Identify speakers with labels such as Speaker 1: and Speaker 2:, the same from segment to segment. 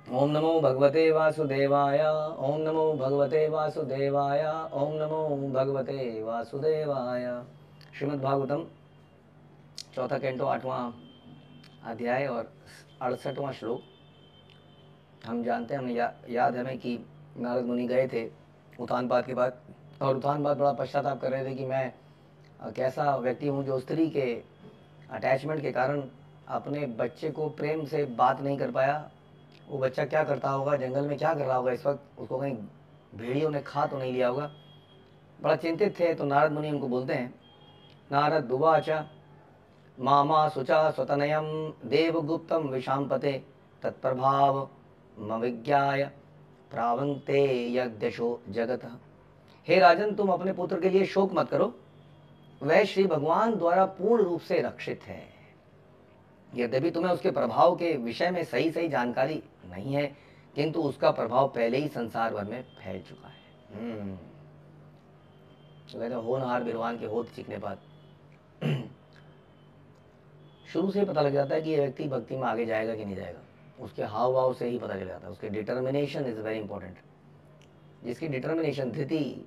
Speaker 1: ओम नमो भगवते वासुदेवाय। ओम नमो भगवते वासुदेवाय। ओम नमो भगवते वासुदेवाय। श्रीमद् भागवतम चौथा कैंटो 8वां अध्याय और 68वां श्लोक। हम जानते हैं, हमें याद है हमें कि नारद मुनि गए थे उत्तानपाद के बाद, और उत्तानपाद बड़ा पश्चाताप कर रहे थे कि मैं कैसा व्यक्ति हूँ जो स्त्री के अटैचमेंट के कारण अपने बच्चे को प्रेम से बात नहीं कर पाया। वो बच्चा क्या करता होगा, जंगल में क्या कर रहा होगा इस वक्त, उसको कहीं भेड़ियों ने खा तो नहीं लिया होगा। बड़ा चिंतित थे। तो नारद मुनि उनको बोलते हैं, नारद उवाच मामा शुचा स्वतनयम देवगुप्तम विशांपते तत्प्रभाव मविज्ञाय प्रावंते यज्ञशो जगत। हे राजन, तुम अपने पुत्र के लिए शोक मत करो, वह श्री भगवान द्वारा पूर्ण रूप से रक्षित है। यद्यपि तुम्हें उसके प्रभाव के विषय में सही सही जानकारी नहीं है, किंतु उसका प्रभाव पहले ही संसार भर में फैल चुका है। तो कहते होनहार विद्वान के होठ चीखने पर शुरू से ही पता लग जाता है कि ये व्यक्ति भक्ति में आगे जाएगा कि नहीं जाएगा। उसके हाव भाव से ही पता चल जाता है। उसके डिटर्मिनेशन इज वेरी इंपॉर्टेंट। जिसकी डिटर्मिनेशन, धृति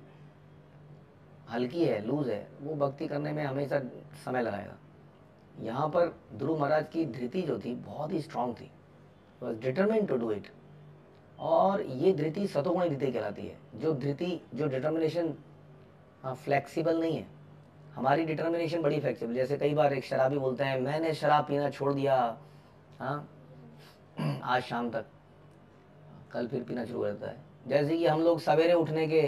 Speaker 1: हल्की है, लूज है, वो भक्ति करने में हमेशा समय लगाएगा। यहाँ पर ध्रुव महाराज की धृति जो थी बहुत ही स्ट्रांग थी, was determine to do it. और ये धृति सतोगुणी धृति कहलाती है। जो धृति, जो डिटर्मिनेशन फ्लेक्सिबल नहीं है। हमारी डिटर्मिनेशन बड़ी फ्लेक्सिबल। जैसे कई बार एक शराबी बोलते हैं मैंने शराब पीना छोड़ दिया, हाँ आज शाम तक, कल फिर पीना शुरू करता है। जैसे कि हम लोग सवेरे उठने के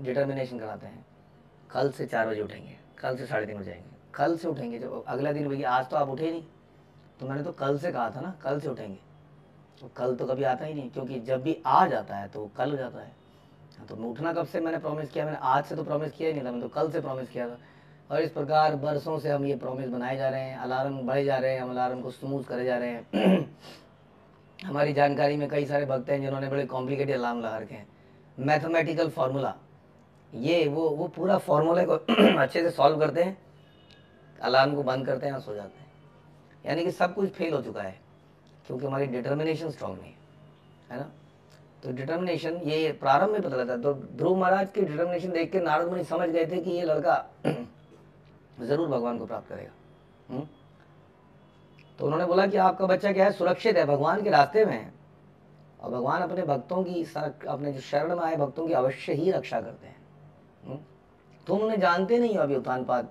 Speaker 1: डिटर्मिनेशन कराते हैं, कल से 4 बजे उठेंगे, कल से 3:30 बजे जाएंगे, कल से उठेंगे। जब अगला दिन भैया आज तो आप उठे नहीं, तो मैंने तो कल से कहा था ना कल से उठेंगे। तो कल तो कभी आता ही नहीं, क्योंकि जब भी आ जाता है तो वो कल हो जाता है। तो मैं उठना कब से मैंने प्रॉमिस किया, मैंने आज से तो प्रॉमिस किया ही नहीं था, मैंने तो कल से प्रॉमिस किया था। और इस प्रकार बरसों से हम ये प्रॉमिस बनाए जा रहे हैं, अलार्म बढ़े जा रहे हैं, हम अलार्म को स्मूथ करे जा रहे हैं। हमारी जानकारी में कई सारे भक्त हैं जिन्होंने बड़े कॉम्प्लिकेटेड अलार्म लगा रखे हैं, मैथमेटिकल फार्मूला, ये वो पूरा फार्मूले को अच्छे से सॉल्व करते हैं, अलार्म को बंद करते हैं और सो जाते हैं। यानी कि सब कुछ फेल हो चुका है, क्योंकि हमारी डिटर्मिनेशन स्ट्रांग नहीं है ना। तो डिटर्मिनेशन ये प्रारंभ में पता लगता है। तो ध्रुव महाराज की डिटर्मिनेशन देख के नारद मुनि समझ गए थे कि ये लड़का जरूर भगवान को प्राप्त करेगा। तो उन्होंने बोला कि आपका बच्चा क्या है, सुरक्षित है, भगवान के रास्ते में है, और भगवान अपने भक्तों की, अपने जो शरण में आए भक्तों की अवश्य ही रक्षा करते हैं। तुम उन्हें जानते नहीं हो अभी, उत्तानपाद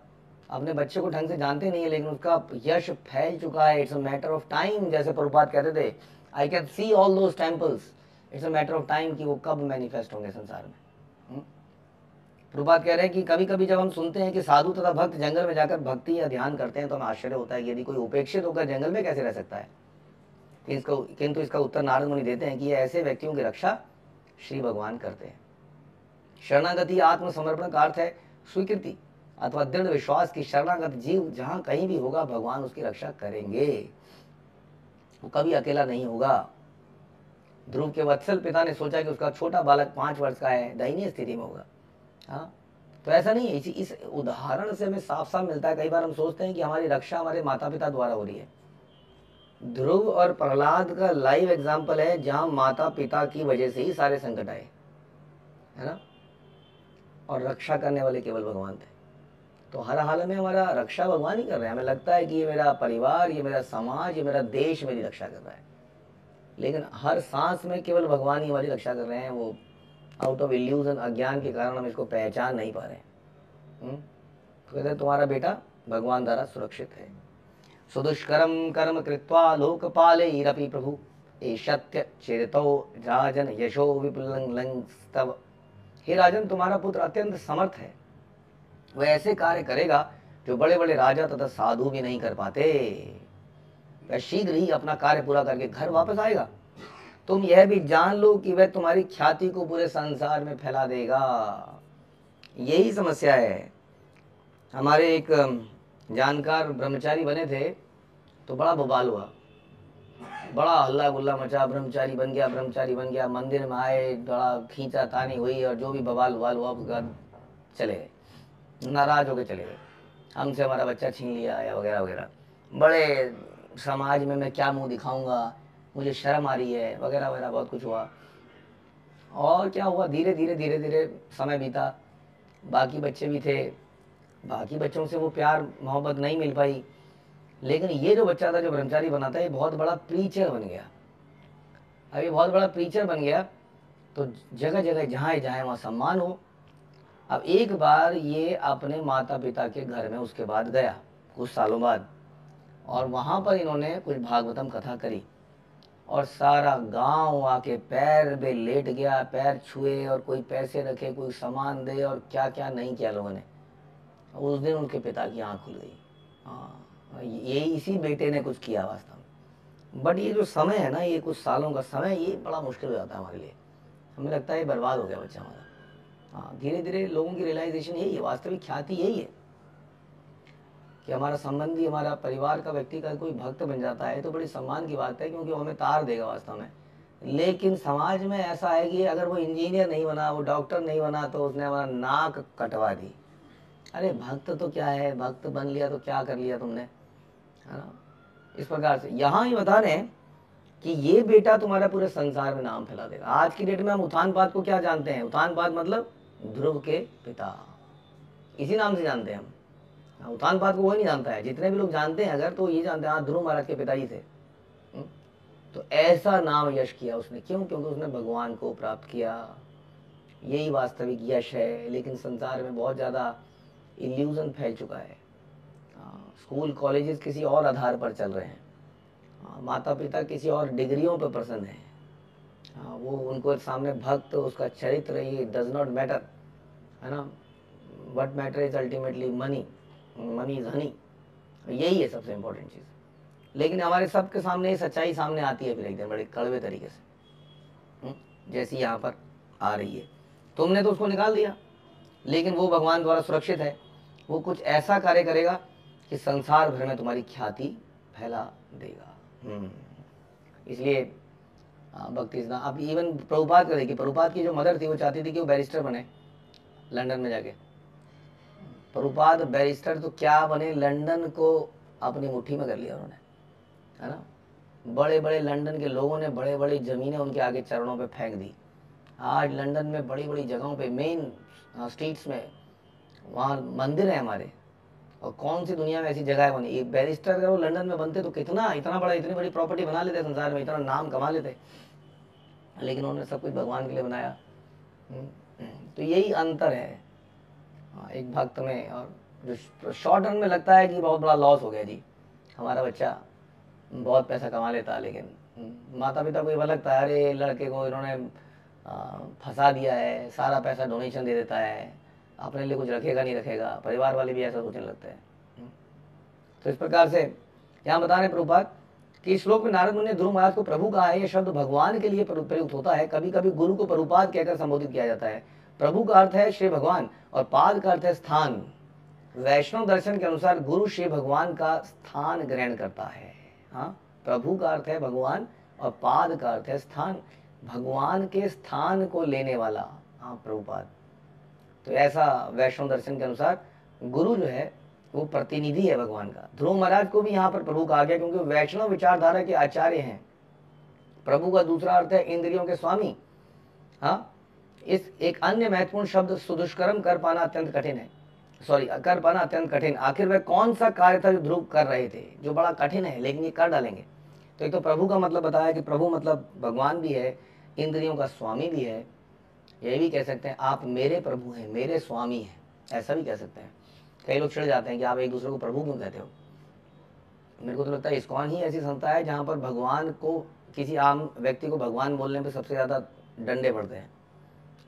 Speaker 1: अपने बच्चे को ढंग से जानते नहीं है, लेकिन उसका यश फैल चुका है। It's a matter of time, जैसे प्रभुपाद कहते थे, I can see all those temples, it's a matter of time कि वो कब मैनिफेस्ट होंगे संसार में। प्रभुपाद कह रहे हैं कि कभी कभी जब हम सुनते हैं कि साधु तथा भक्त जंगल में जाकर भक्ति या ध्यान करते हैं, तो हमें आश्चर्य होता है कि यदि कोई उपेक्षित होकर जंगल में कैसे रह सकता है। किंतु इसका उत्तर नारद मुनि देते हैं कि ये ऐसे व्यक्तियों की रक्षा श्री भगवान करते हैं। शरणागति आत्मसमर्पण का अर्थ है स्वीकृति अथवा दृढ़ विश्वास की शरणागत जीव जहां कहीं भी होगा भगवान उसकी रक्षा करेंगे, वो कभी अकेला नहीं होगा। ध्रुव के वत्सल पिता ने सोचा कि उसका छोटा बालक 5 वर्ष का है, दयनीय स्थिति में होगा। हाँ, तो ऐसा नहीं है। इस उदाहरण से हमें साफ साफ मिलता है। कई बार हम सोचते हैं कि हमारी रक्षा हमारे माता पिता द्वारा हो रही है। ध्रुव और प्रहलाद का लाइव एग्जाम्पल है, जहां माता पिता की वजह से ही सारे संकट आए, है ना, और रक्षा करने वाले केवल भगवान थे। तो हर हाल में हमारा रक्षा भगवान ही कर रहे हैं। हमें लगता है कि ये मेरा परिवार, ये मेरा समाज, ये मेरा देश मेरी रक्षा कर रहा है, लेकिन हर सांस में केवल भगवान ही हमारी रक्षा कर रहे हैं। वो आउट ऑफ इल्यूजन, अज्ञान के कारण हम इसको पहचान नहीं पा रहे हैं। तो कहते हैं तुम्हारा बेटा भगवान द्वारा सुरक्षित है। सुदुष्करम कर्म कृत्वा लोकपालैरपि प्रभु एषत्य चिरतो राजन यशो विपुलंस्तव। हे राजन, तुम्हारा पुत्र अत्यंत समर्थ है, वह ऐसे कार्य करेगा जो बड़े बड़े राजा तथा साधु भी नहीं कर पाते। वह शीघ्र ही अपना कार्य पूरा करके घर वापस आएगा। तुम यह भी जान लो कि वह तुम्हारी ख्याति को पूरे संसार में फैला देगा। यही समस्या है। हमारे एक जानकार ब्रह्मचारी बने थे, तो बड़ा बवाल हुआ, बड़ा हल्ला गुल्ला मचा, ब्रह्मचारी बन गया, ब्रह्मचारी बन गया। मंदिर में आए, बड़ा खींचा तानी हुई, और जो भी बवाल उवाल हुआ उसके बाद चले गए, नाराज होकर चले गए, हमसे हमारा बच्चा छीन लिया या वगैरह वगैरह। बड़े समाज में मैं क्या मुंह दिखाऊंगा, मुझे शर्म आ रही है, वगैरह वगैरह बहुत कुछ हुआ। और क्या हुआ, धीरे धीरे धीरे धीरे समय बीता, बाकी बच्चे भी थे, बाकी बच्चों से वो प्यार मोहब्बत नहीं मिल पाई, लेकिन ये जो बच्चा था जो ब्रह्मचारी बना था, ये बहुत बड़ा प्रीचर बन गया। अब ये बहुत बड़ा प्रीचर बन गया तो जगह जगह जहाँ जाए वहाँ सम्मान हो। अब एक बार ये अपने माता पिता के घर में उसके बाद गया कुछ सालों बाद, और वहाँ पर इन्होंने कुछ भागवतम कथा करी, और सारा गांव आके पैर पे लेट गया, पैर छुए, और कोई पैसे रखे, कोई सामान दे, और क्या क्या नहीं किया लोगों ने। उस दिन उनके पिता की आँख खुल गई। हाँ, ये इसी बेटे ने कुछ किया वास्तव में। बट ये जो समय है ना, ये कुछ सालों का समय, ये बड़ा मुश्किल हो जाता है हमारे लिए। हमें लगता है ये बर्बाद हो गया बच्चा हमारा। हाँ, धीरे धीरे लोगों की रियलाइजेशन यही है, वास्तविक ख्याति यही है कि हमारा संबंधी, हमारा परिवार का व्यक्ति का कोई भक्त बन जाता है तो बड़ी सम्मान की बात है, क्योंकि वो हमें तार देगा वास्तव में। लेकिन समाज में ऐसा है कि अगर वो इंजीनियर नहीं बना, वो डॉक्टर नहीं बना, तो उसने हमारा नाक कटवा दी। अरे भक्त तो क्या है, भक्त बन लिया तो क्या कर लिया तुमने, है ना। इस प्रकार से यहाँ ही बता रहे हैं कि ये बेटा तुम्हारा पूरे संसार में नाम फैला देगा। आज की डेट में हम उत्थानपाद को क्या जानते हैं? उत्थानपाद मतलब ध्रुव के पिता, इसी नाम से जानते हैं हम। उत्थानपाद को वो नहीं जानता है, जितने भी लोग जानते हैं अगर, तो ये जानते हैं हाँ ध्रुव महाराज के पिताजी थे। तो ऐसा नाम यश किया उसने, क्यों? क्योंकि उसने भगवान को प्राप्त किया। यही वास्तविक यश है। लेकिन संसार में बहुत ज़्यादा इल्यूजन फैल चुका है। स्कूल कॉलेजेस किसी और आधार पर चल रहे हैं, माता पिता किसी और डिग्रियों पर प्रसन्न है। वो उनको सामने भक्त, उसका चरित्र, ये डज नॉट मैटर, है ना। What matter is ultimately money, money is Honey, यही है सबसे इम्पोर्टेंट चीज़। लेकिन हमारे सबके सामने ये सच्चाई सामने आती है फिर एक दिन बड़े कड़वे तरीके से, जैसी यहाँ पर आ रही है। तुमने तो उसको निकाल दिया, लेकिन वो भगवान द्वारा सुरक्षित है। वो कुछ ऐसा कार्य करेगा कि संसार भर में तुम्हारी ख्याति फैला देगा। इसलिए भक्ति स्नान। अब इवन प्रभुपाद का देखिए, प्रभुपाद की जो मदर थी वो चाहती थी कि वो बैरिस्टर बने लंदन में जाके। प्रभुपाद बैरिस्टर तो क्या बने, लंदन को अपनी मुट्ठी में कर लिया उन्होंने, है ना। बड़े बड़े लंदन के लोगों ने बड़े बड़ी ज़मीनें उनके आगे चरणों पे फेंक दी। आज लंदन में बड़ी बड़ी जगहों पे, मेन स्ट्रीट्स में, वहाँ मंदिर है हमारे। और कौन सी दुनिया में ऐसी जगह है बनी। एक बैरिस्टर अगर वो लंदन में बनते तो कितना, इतना बड़ा, इतनी बड़ी प्रॉपर्टी बना लेते संसार में, इतना नाम कमा लेते। लेकिन उन्होंने सब कुछ भगवान के लिए बनाया। तो यही अंतर है एक भक्त में। और जो शॉर्ट रन में लगता है कि बहुत बड़ा लॉस हो गया जी, हमारा बच्चा बहुत पैसा कमा लेता, लेकिन माता पिता को ये लगता है अरे लड़के को इन्होंने फंसा दिया है, सारा पैसा डोनेशन दे देता है, अपने लिए कुछ रखेगा नहीं रखेगा। परिवार वाले भी ऐसा सोचने लगते हैं। तो इस प्रकार से यहाँ बता रहे प्रभुपाद कि इस श्लोक में नारद मुनि ने ध्रुव महाराज को प्रभु कहा है। यह शब्द भगवान के लिए प्रयुक्त होता है। कभी कभी गुरु को प्रभुपाद कहकर संबोधित किया जाता है। प्रभु का अर्थ है श्री भगवान और पाद का अर्थ है स्थान। वैष्णव दर्शन के अनुसार गुरु श्री भगवान का स्थान ग्रहण करता है। हाँ, प्रभु का अर्थ है भगवान और पाद का अर्थ है स्थान, भगवान के स्थान को लेने वाला। हाँ, प्रभुपाद। तो ऐसा वैष्णव दर्शन के अनुसार गुरु जो है वो प्रतिनिधि है भगवान का। ध्रुव महाराज को भी यहाँ पर प्रभु कहा गया क्योंकि वैष्णव विचारधारा के आचार्य हैं। प्रभु का दूसरा अर्थ है इंद्रियों के स्वामी। हाँ, इस एक अन्य महत्वपूर्ण शब्द सुदुष्कर्म कर पाना अत्यंत कठिन है। कर पाना अत्यंत कठिन। आखिर वह कौन सा कार्य था जो ध्रुव कर रहे थे जो बड़ा कठिन है, लेकिन ये कर डालेंगे। तो एक तो प्रभु का मतलब बताया कि प्रभु मतलब भगवान भी है, इंद्रियों का स्वामी भी है। ये भी कह सकते हैं आप मेरे प्रभु हैं, मेरे स्वामी हैं, ऐसा भी कह सकते हैं। कई लोग चिढ़ जाते हैं कि आप एक दूसरे को प्रभु क्यों कहते हो। मेरे को तो लगता है इस्कॉन ही ऐसी संस्था है जहाँ पर भगवान को, किसी आम व्यक्ति को भगवान बोलने पर सबसे ज़्यादा डंडे पड़ते हैं।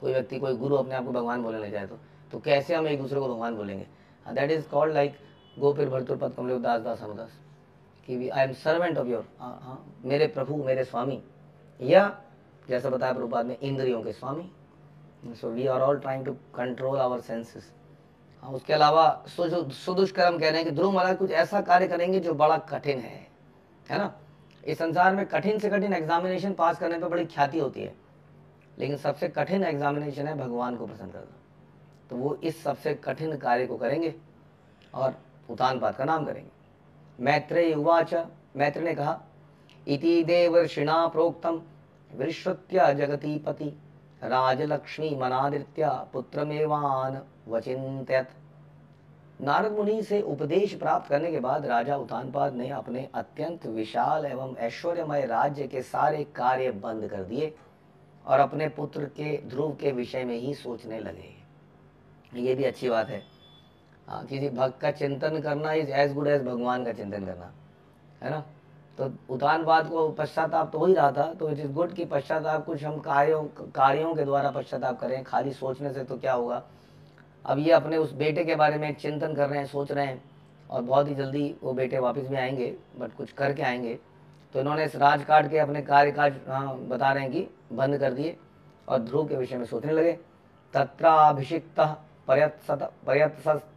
Speaker 1: कोई व्यक्ति, कोई गुरु अपने आप को भगवान बोलने लग जाए तो कैसे हम एक दूसरे को भगवान बोलेंगे। दैट इज कॉल्ड लाइक गोपिर भरतुर पद कमले उदास दास अनुदास कि I am servant of your, हाँ मेरे प्रभु मेरे स्वामी, या जैसा बताया प्रभुपाद ने इंद्रियों के स्वामी। So we are all trying to control our senses. उसके अलावा सुदुष्कर्म कह रहे हैं कि ध्रुव महाराज कुछ ऐसा कार्य करेंगे जो बड़ा कठिन है ना। इस संसार में कठिन से कठिन एग्जामिनेशन पास करने पर बड़ी ख्याति होती है, लेकिन सबसे कठिन एग्जामिनेशन है भगवान को प्रसन्न करना। तो वो इस सबसे कठिन कार्य को करेंगे और उत्तानपाद का नाम करेंगे। मैत्रेय उवाच, मैत्र ने कहा इति देवर्षिणा प्रोक्तम विश्रुत्य जगतीपति राजलक्ष्मी मनादित्य पुत्रमेवान वचिन्त्यत। नारद मुनि से उपदेश प्राप्त करने के बाद राजा उत्तानपाद ने अपने अत्यंत विशाल एवं ऐश्वर्यमय राज्य के सारे कार्य बंद कर दिए और अपने पुत्र के ध्रुव के विषय में ही सोचने लगे। ये भी अच्छी बात है। किसी भक्त का चिंतन करना इज एज गुड एज भगवान का चिंतन करना, है ना। तो उत्तानपाद को पश्चाताप तो हो ही रहा था, तो इट इज गुड कि पश्चाताप कुछ हम कार्यों के द्वारा पश्चाताप करें, खाली सोचने से तो क्या होगा। अब ये अपने उस बेटे के बारे में चिंतन कर रहे हैं, सोच रहे हैं, और बहुत ही जल्दी वो बेटे वापस भी आएंगे, बट कुछ करके आएंगे। तो इन्होंने इस राजकाट के अपने कार्यकाज बता रहे हैं कि बंद कर दिए और ध्रुव के विषय में सोचने लगे। तत्राभिषिक्तः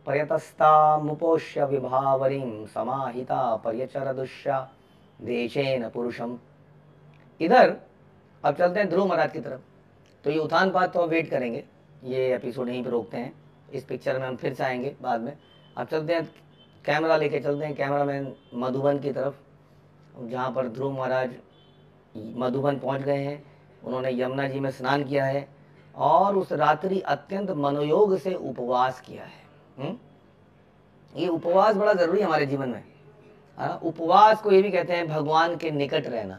Speaker 1: पर्यतस्तामुपोष्य विभावरीं समाहिता पर्यचरदुष्या देशेन पुरुषम। इधर अब चलते हैं ध्रुव महाराज की तरफ। तो ये उत्तानपाद तो वेट करेंगे, ये एपिसोड यहीं पे रोकते हैं। इस पिक्चर में हम फिर से आएंगे बाद में। अब चलते हैं, कैमरा लेके चलते हैं कैमरामैन मधुबन की तरफ, जहाँ पर ध्रुव महाराज मधुबन पहुँच गए हैं। उन्होंने यमुना जी में स्नान किया है और उस रात्रि अत्यंत मनोयोग से उपवास किया है। ये उपवास बड़ा जरूरी है हमारे जीवन में। उपवास को ये भी कहते हैं भगवान के निकट रहना,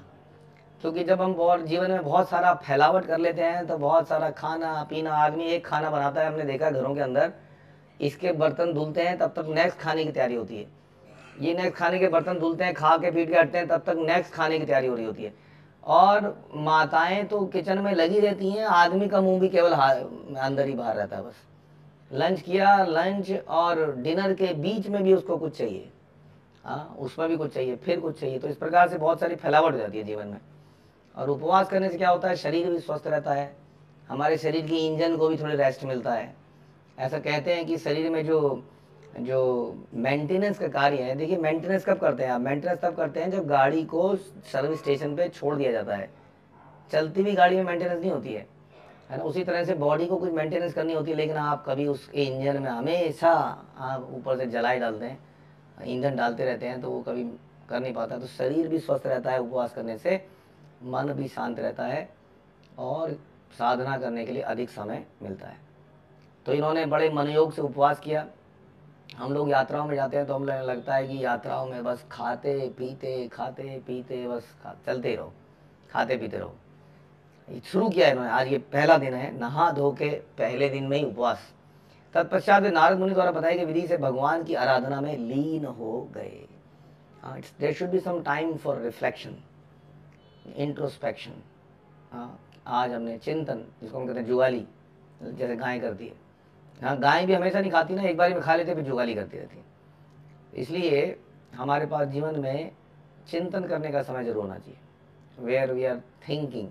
Speaker 1: क्योंकि जब हम बहुत जीवन में बहुत सारा फैलावट कर लेते हैं तो बहुत सारा खाना पीना, आदमी एक खाना बनाता है, हमने देखा घरों के अंदर, इसके बर्तन धुलते हैं तब तक नेक्स्ट खाने की तैयारी होती है। ये नेक्स्ट खाने के बर्तन धुलते हैं, खा के पीट के हटते हैं, तब तक नेक्स्ट खाने की तैयारी हो रही होती है। और माताएं तो किचन में लगी रहती हैं, आदमी का मुंह भी केवल अंदर ही बाहर रहता है। बस लंच किया, लंच और डिनर के बीच में भी उसको कुछ चाहिए, उसमें भी कुछ चाहिए, फिर कुछ चाहिए। तो इस प्रकार से बहुत सारी फैलावट हो जाती है जीवन में। और उपवास करने से क्या होता है, शरीर भी स्वस्थ रहता है, हमारे शरीर की इंजन को भी थोड़ी रेस्ट मिलता है। ऐसा कहते हैं कि शरीर में जो मेंटेनेंस का कार्य है, देखिए मेंटेनेंस कब करते हैं आप, मेंटेनेंस तब करते हैं जब गाड़ी को सर्विस स्टेशन पे छोड़ दिया जाता है। चलती हुई गाड़ी में मेंटेनेंस नहीं होती है ना। उसी तरह से बॉडी को कुछ मेंटेनेंस करनी होती है, लेकिन आप कभी उसके इंजन में हमेशा आप ऊपर से जलाई डालते हैं, ईंधन डालते रहते हैं, तो वो कभी कर नहीं पाता। तो शरीर भी स्वस्थ रहता है उपवास करने से, मन भी शांत रहता है और साधना करने के लिए अधिक समय मिलता है। तो इन्होंने बड़े मनोयोग से उपवास किया। हम लोग यात्राओं में जाते हैं तो हम लगता है कि यात्राओं में बस खाते पीते बस चलते ही रहो, खाते पीते रहो। शुरू किया इन्होंने, आज ये पहला दिन है, नहा धो के पहले दिन में ही उपवास। तत्पश्चात नारद मुनि द्वारा बताई गई विधि से भगवान की आराधना में लीन हो गए। There should be some time for reflection, introspection. आज हमने चिंतन, जिसको हम कहते हैं जुगाली, जैसे गाय करती है। गाय भी हमेशा नहीं खाती ना, एक बार में खा लेते फिर जुगाली करती रहती है। इसलिए हमारे पास जीवन में चिंतन करने का समय जरूर होना चाहिए, where we are thinking.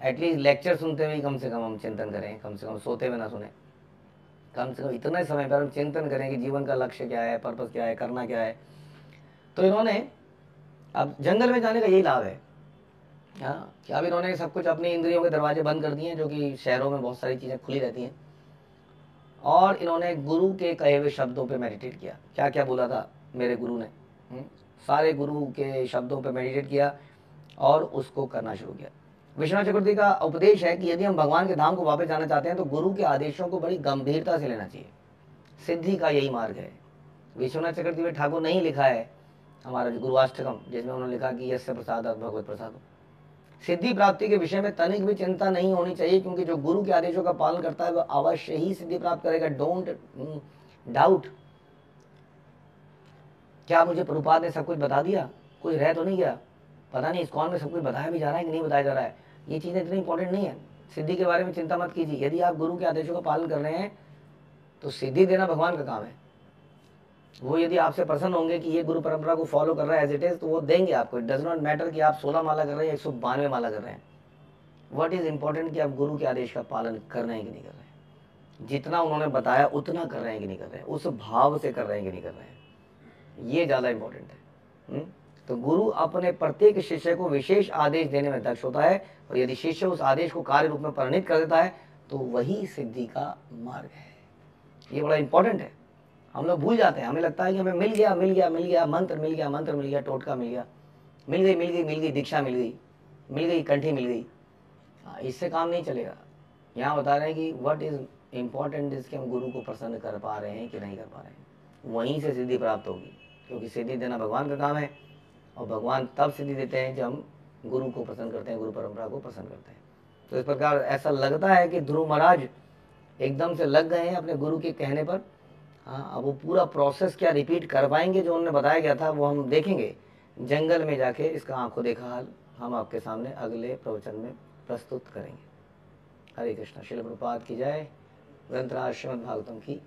Speaker 1: At least lecture सुनते हुए कम से कम हम चिंतन करें, कम से कम सोते हुए ना सुने, कम से कम इतने समय पर हम चिंतन करें कि जीवन का लक्ष्य क्या है, पर्पस क्या है, करना क्या है। तो इन्होंने अब जंगल में जाने का यही लाभ है, कि अब इन्होंने सब कुछ अपनी इंद्रियों के दरवाजे बंद कर दिए, जो कि शहरों में बहुत सारी चीज़ें खुली रहती हैं। और इन्होंने गुरु के कहे हुए शब्दों पे मेडिटेट किया। क्या क्या बोला था मेरे गुरु ने, सारे गुरु के शब्दों पे मेडिटेट किया और उसको करना शुरू किया। विश्वनाथ चक्रवर्ती का उपदेश है कि यदि हम भगवान के धाम को वापस जाना चाहते हैं तो गुरु के आदेशों को बड़ी गंभीरता से लेना चाहिए। सिद्धि का यही मार्ग है। विश्वनाथ चक्रवर्ती ठाकुर ने ही लिखा है हमारा जो गुरुवाष्टकम, जिसमें उन्होंने लिखा कि यस्य प्रसादात् भगवत प्रसाद। सिद्धि प्राप्ति के विषय में तनिक भी चिंता नहीं होनी चाहिए, क्योंकि जो गुरु के आदेशों का पालन करता है वह अवश्य ही सिद्धि प्राप्त करेगा। Don't doubt. क्या मुझे प्रभुपाद ने सब कुछ बता दिया, कुछ रह तो नहीं गया, पता नहीं इस्कॉन में सब कुछ बताया भी जा रहा है कि नहीं बताया जा रहा है, ये चीज़ें इतनी इंपॉर्टेंट नहीं है। सिद्धि के बारे में चिंता मत कीजिए। यदि आप गुरु के आदेशों का पालन कर रहे हैं तो सिद्धि देना भगवान का काम है। वो यदि आपसे प्रसन्न होंगे कि ये गुरु परंपरा को फॉलो कर रहा है एज इट इज, तो वो देंगे आपको। इट डज नॉट मैटर कि आप 16 माला कर रहे हैं, 192 माला कर रहे हैं। व्हाट इज इंपॉर्टेंट कि आप गुरु के आदेश का पालन कर रहे हैं कि नहीं कर रहे हैं, जितना उन्होंने बताया उतना कर रहे हैं कि नहीं कर रहे हैं, उस भाव से कर रहे हैं कि नहीं कर रहे हैं, ये ज़्यादा इंपॉर्टेंट है। तो गुरु अपने प्रत्येक शिष्य को विशेष आदेश देने में दक्ष होता है, और यदि शिष्य उस आदेश को कार्य रूप में परिणित कर देता है तो वही सिद्धि का मार्ग है। ये बड़ा इंपॉर्टेंट है। हम लोग भूल जाते हैं, हमें लगता है कि हमें मिल गया मंत्र मिल गया, टोटका मिल गया, मिल गई मिल गई मिल गई दीक्षा मिल गई कंठी मिल गई, इससे काम नहीं चलेगा। यहाँ बता रहे हैं कि व्हाट इज इम्पोर्टेंट इज कि हम गुरु को प्रसन्न कर पा रहे हैं कि नहीं कर पा रहे हैं, वहीं से सिद्धि प्राप्त होगी। क्योंकि सिद्धि देना भगवान का काम है, और भगवान तब सिद्धि देते हैं जब हम गुरु को प्रसन्न करते हैं, गुरु परंपरा को प्रसन्न करते हैं। तो इस प्रकार ऐसा लगता है कि ध्रुव महाराज एकदम से लग गए हैं अपने गुरु के कहने पर। हाँ, अब वो पूरा प्रोसेस क्या रिपीट कर पाएंगे जो उन्होंने बताया गया था, वो हम देखेंगे जंगल में जाके। इसका आंखों देखा हाल हम आपके सामने अगले प्रवचन में प्रस्तुत करेंगे। हरे कृष्णा। श्रील प्रभुपाद की जय। ग्रंथराज श्रीमद् भागवतम की